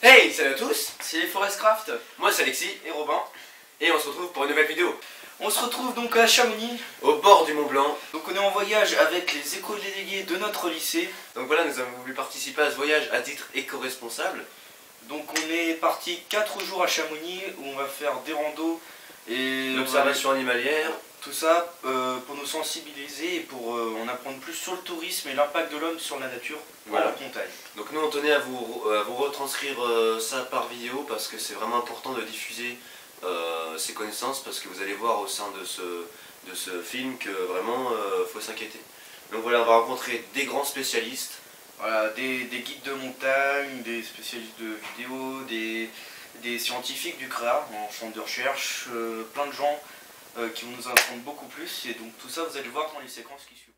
Hey, salut à tous, c'est les Forestcraft. Moi c'est Alexis et Robin et on se retrouve pour une nouvelle vidéo. On se retrouve donc à Chamonix, au bord du Mont Blanc. Donc on est en voyage avec les éco-délégués de notre lycée. Donc voilà, nous avons voulu participer à ce voyage à titre éco-responsable. Donc on est parti 4 jours à Chamonix où on va faire des randos et l'observation animalière. Tout ça pour nous sensibiliser et pour en apprendre plus sur le tourisme et l'impact de l'homme sur la nature en montagne. Donc nous on tenait à vous retranscrire ça par vidéo parce que c'est vraiment important de diffuser ces connaissances, parce que vous allez voir au sein de ce film que vraiment faut s'inquiéter. Donc voilà, on va rencontrer des grands spécialistes. Voilà, des guides de montagne, des spécialistes de vidéo, des scientifiques du CREA en centre de recherche, plein de gens qui vont nous en apprendre beaucoup plus, et donc tout ça vous allez voir dans les séquences qui suivent.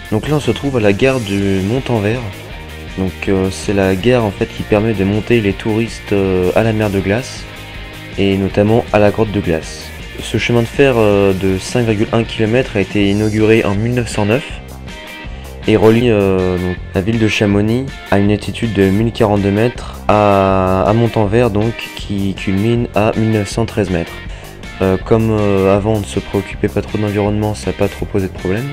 Donc là on se trouve à la gare du Montanvert. Donc c'est la gare en fait qui permet de monter les touristes à la mer de glace et notamment à la grotte de glace. Ce chemin de fer de 5,1 km a été inauguré en 1909 et relie donc, la ville de Chamonix à une altitude de 1042 mètres à Montanvert, donc qui culmine à 1913 mètres. Comme avant on ne se préoccupait pas trop de l'environnement, ça n'a pas trop posé de problème.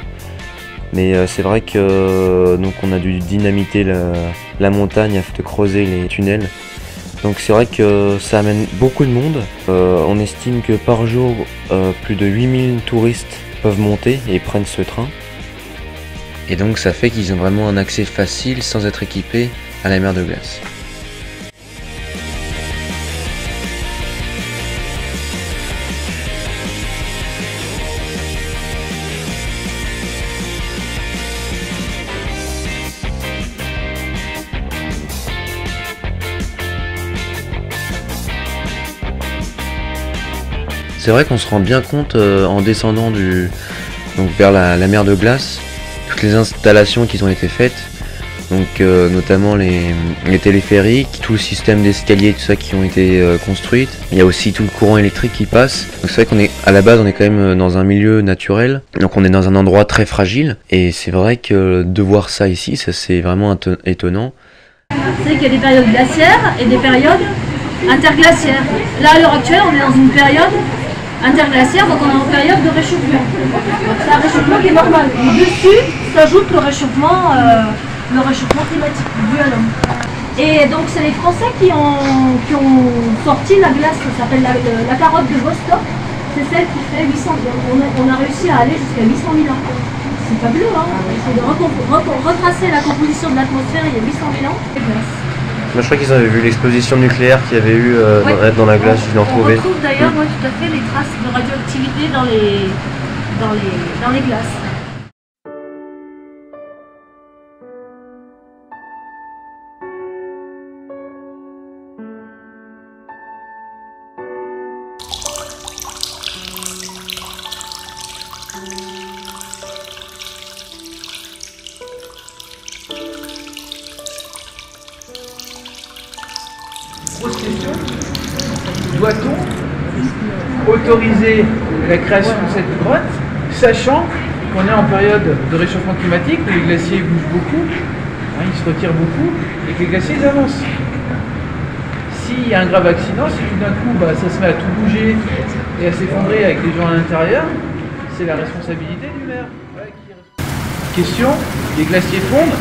Mais c'est vrai que donc on a dû dynamiter la montagne afin de creuser les tunnels. Donc c'est vrai que ça amène beaucoup de monde. On estime que par jour, plus de 8000 touristes peuvent monter et prennent ce train. Et donc ça fait qu'ils ont vraiment un accès facile sans être équipés à la mer de glace. C'est vrai qu'on se rend bien compte en descendant donc vers la mer de glace, toutes les installations qui ont été faites, donc notamment les téléphériques, tout le système d'escalier, tout ça qui ont été construites. Il y a aussi tout le courant électrique qui passe. Donc c'est vrai qu'on est à la base on est quand même dans un milieu naturel, donc on est dans un endroit très fragile, et c'est vrai que de voir ça ici, ça c'est vraiment étonnant. C'est qu'il y a des périodes glaciaires et des périodes interglaciaires. Là à l'heure actuelle on est dans une période interglaciaire, donc on est en période de réchauffement. Donc c'est un réchauffement qui est normal. Et dessus s'ajoute le réchauffement climatique dû à l'homme. Et donc c'est les Français qui ont sorti la glace, ça s'appelle la carotte de Vostok. C'est celle qui fait 800 ans. On a réussi à aller jusqu'à 800 000 ans. C'est fabuleux, hein. C'est de retracer la composition de l'atmosphère il y a 800 000 ans. Moi, je crois qu'ils avaient vu l'explosion nucléaire qu'il y avait eu dans la glace, je l'ai retrouvé. On retrouve d'ailleurs tout à fait les traces de radioactivité dans les glaces. Grosse question, doit-on autoriser la création de cette grotte, sachant qu'on est en période de réchauffement climatique où les glaciers bougent beaucoup, hein, ils se retirent beaucoup, et que les glaciers ils avancent. S'il y a un grave accident, si tout d'un coup ça se met à tout bouger et à s'effondrer avec des gens à l'intérieur, c'est la responsabilité du maire. Voilà, question, les glaciers fondent,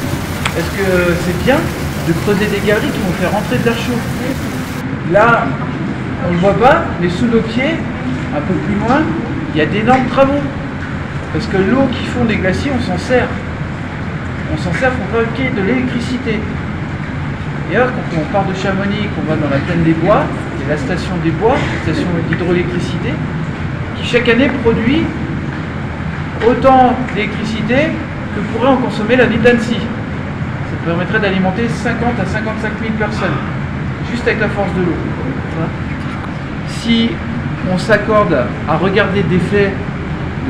est-ce que c'est bien de creuser des galeries qui vont faire rentrer de l'air chaud? Là, on ne le voit pas, mais sous nos pieds, un peu plus loin, il y a d'énormes travaux. Parce que l'eau qui fond des glaciers, on s'en sert. On s'en sert pour fabriquer de l'électricité. Et alors, quand on part de Chamonix, qu'on va dans la plaine des Bois, il y a la station des Bois, la station d'hydroélectricité, qui chaque année produit autant d'électricité que pourrait en consommer la ville d'Annecy. Ça permettrait d'alimenter 50 à 55 000 personnes, juste avec la force de l'eau. Voilà. Si on s'accorde à regarder des faits,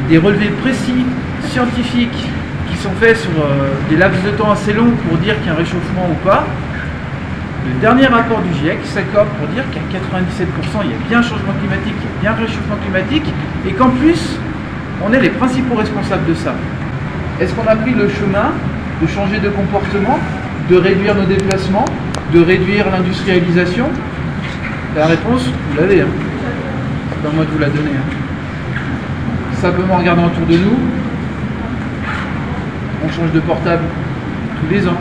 des relevés précis, scientifiques, qui sont faits sur des laps de temps assez longs pour dire qu'il y a un réchauffement ou pas, le dernier rapport du GIEC s'accorde pour dire qu'à 97%, il y a bien un changement climatique, il y a bien un réchauffement climatique, et qu'en plus, on est les principaux responsables de ça. Est-ce qu'on a pris le chemin de changer de comportement, de réduire nos déplacements, de réduire l'industrialisation? La réponse, vous l'avez. Hein. C'est pas moi de vous la donner. Hein. Simplement en regardant autour de nous, on change de portable tous les ans.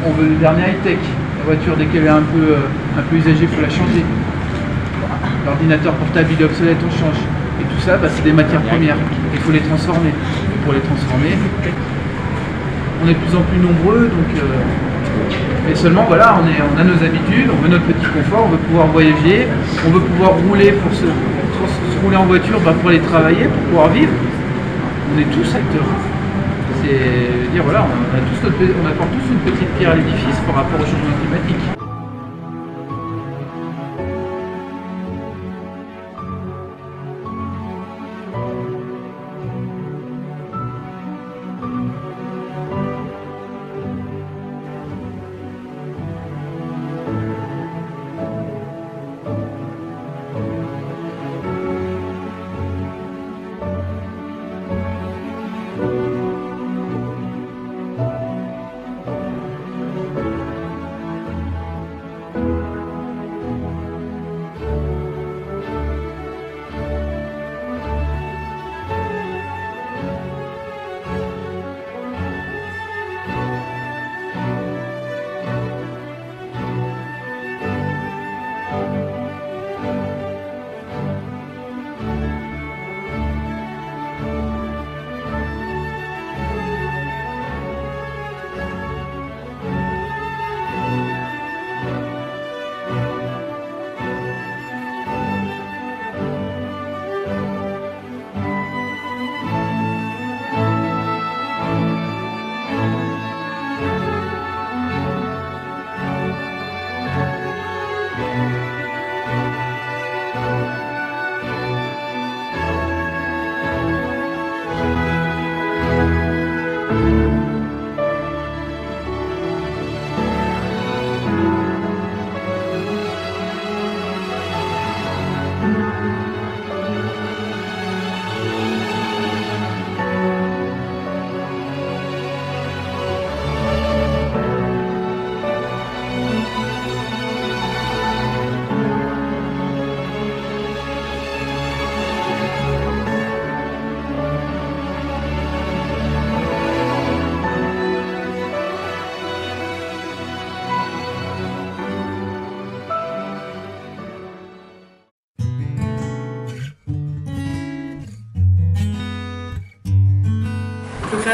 On veut le dernier high-tech. La voiture, dès qu'elle est un peu usagée, il faut la changer. L'ordinateur portable, il est obsolète, on change. Et tout ça, c'est des matières premières. Il faut les transformer. Et pour les transformer, on est de plus en plus nombreux, donc mais seulement voilà, on a nos habitudes, on veut notre petit confort, on veut pouvoir voyager, on veut pouvoir rouler pour se rouler en voiture pour aller travailler, pour pouvoir vivre. On est tous acteurs. C'est dire voilà, on apporte tous une petite pierre à l'édifice par rapport au changement climatique.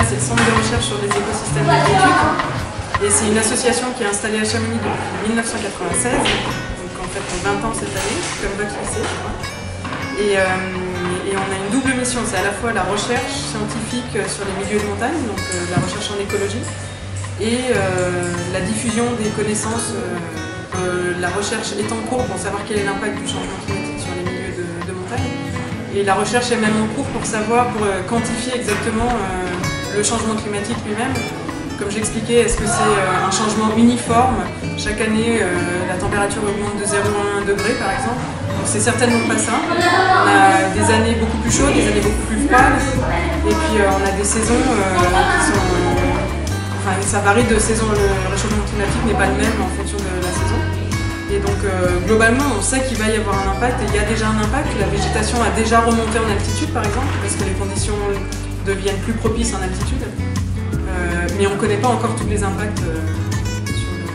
C'est le centre de recherche sur les écosystèmes aquatiques et c'est une association qui est installée à Chamonix depuis 1996, donc en fait on 20 ans cette année, comme Bac Lycée je crois. Et on a une double mission, c'est à la fois la recherche scientifique sur les milieux de montagne, donc la recherche en écologie, et la diffusion des connaissances. La recherche est en cours pour savoir quel est l'impact du changement climatique sur les milieux de montagne. Et la recherche est même en cours pour quantifier exactement le changement climatique lui-même. Comme j'expliquais, est-ce que c'est un changement uniforme? Chaque année, la température augmente de 0,1 degré par exemple. Donc c'est certainement pas ça. On a des années beaucoup plus chaudes, des années beaucoup plus froides. Et puis on a des saisons qui sont... Enfin, ça varie de saison, le réchauffement climatique n'est pas le même en fonction de la saison. Et donc globalement, on sait qu'il va y avoir un impact, et il y a déjà un impact. La végétation a déjà remonté en altitude par exemple, parce que les conditions deviennent plus propices en altitude. Mais on ne connaît pas encore tous les impacts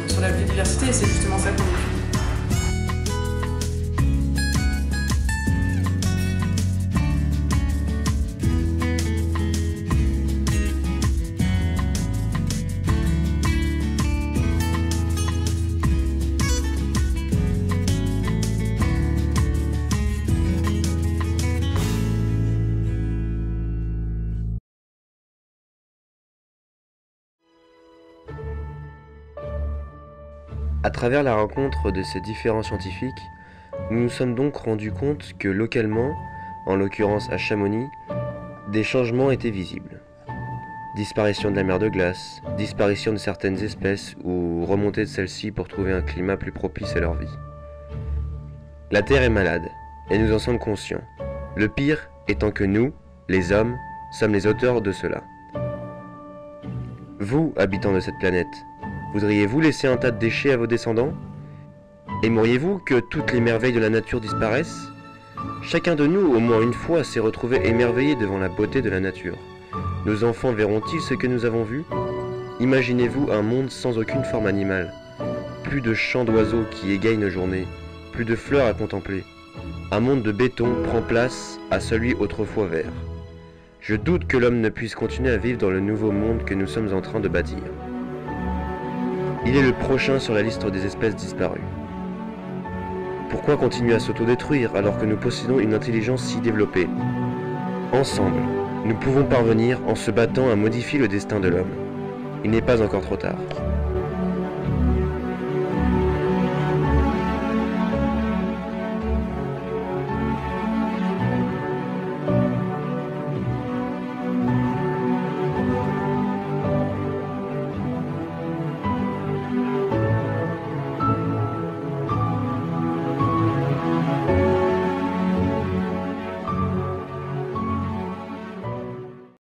sur la biodiversité, et c'est justement ça qu'on étudie. À travers la rencontre de ces différents scientifiques, nous nous sommes donc rendus compte que localement, en l'occurrence à Chamonix, des changements étaient visibles. Disparition de la mer de glace, disparition de certaines espèces ou remontée de celles-ci pour trouver un climat plus propice à leur vie. La Terre est malade, et nous en sommes conscients. Le pire étant que nous, les hommes, sommes les auteurs de cela. Vous, habitants de cette planète, voudriez-vous laisser un tas de déchets à vos descendants? Aimeriez-vous que toutes les merveilles de la nature disparaissent? Chacun de nous, au moins une fois, s'est retrouvé émerveillé devant la beauté de la nature. Nos enfants verront-ils ce que nous avons vu? Imaginez-vous un monde sans aucune forme animale. Plus de chants d'oiseaux qui égayent nos journées, plus de fleurs à contempler. Un monde de béton prend place à celui autrefois vert. Je doute que l'homme ne puisse continuer à vivre dans le nouveau monde que nous sommes en train de bâtir. Il est le prochain sur la liste des espèces disparues. Pourquoi continuer à s'autodétruire alors que nous possédons une intelligence si développée? Ensemble, nous pouvons parvenir en se battant à modifier le destin de l'homme. Il n'est pas encore trop tard.